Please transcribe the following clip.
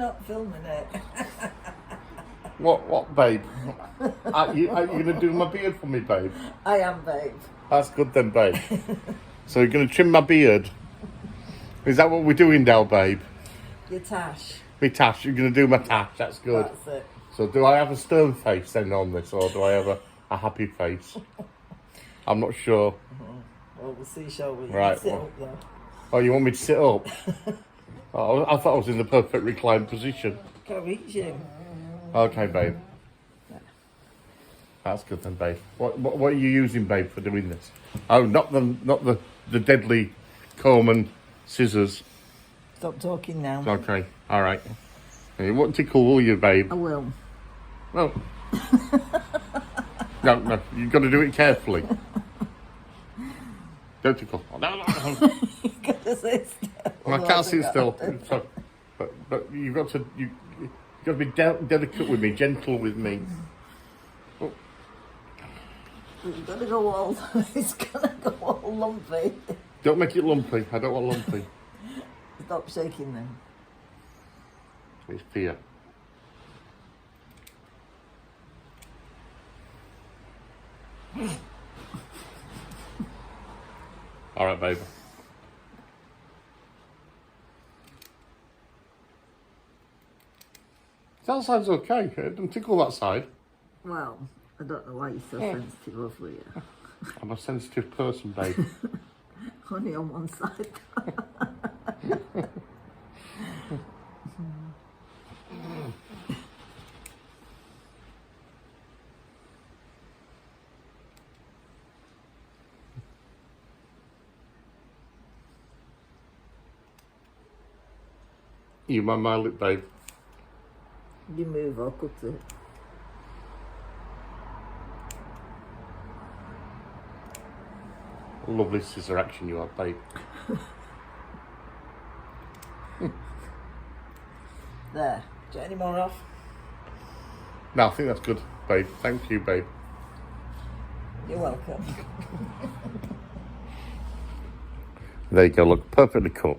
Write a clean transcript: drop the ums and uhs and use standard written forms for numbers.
Not filming it. What, babe? Are you going to do my beard for me, babe? I am, babe. That's good then, babe. So you're going to trim my beard? Is that what we're doing now, babe? Your tash. My tash, you're going to do my tash, that's good. That's it. So do I have a stern face then on this, or do I have a happy face? I'm not sure. Well, we'll see, shall we? Right. Sit up there. Oh, you want me to sit up? Oh, I thought I was in the perfect reclined position. Can't reach him. Okay, babe. That's good then, babe. What are you using, babe, for doing this? Oh, not the deadly comb and scissors. Stop talking now. Okay, all right. You won't tickle, will you, babe? I will. Well, no, you've got to do it carefully. Don't tickle. No. You've got to sit still. Well, I can't sit still. So, but you've got to be delicate with me, gentle with me. Oh. You've got to go all. It's gonna go all lumpy. Don't make it lumpy. I don't want lumpy. Stop shaking them. It's fear. All right, babe. That side's okay. Don't tickle that side. Well, I don't know why you're so sensitive over here. I'm a sensitive person, babe. Only on one side. You mind my lip, babe? You move, I'll cut it. Lovely scissor action you have, babe. There. Do you want any more off? No, I think that's good, babe. Thank you, babe. You're welcome. There you go, look, perfectly cut.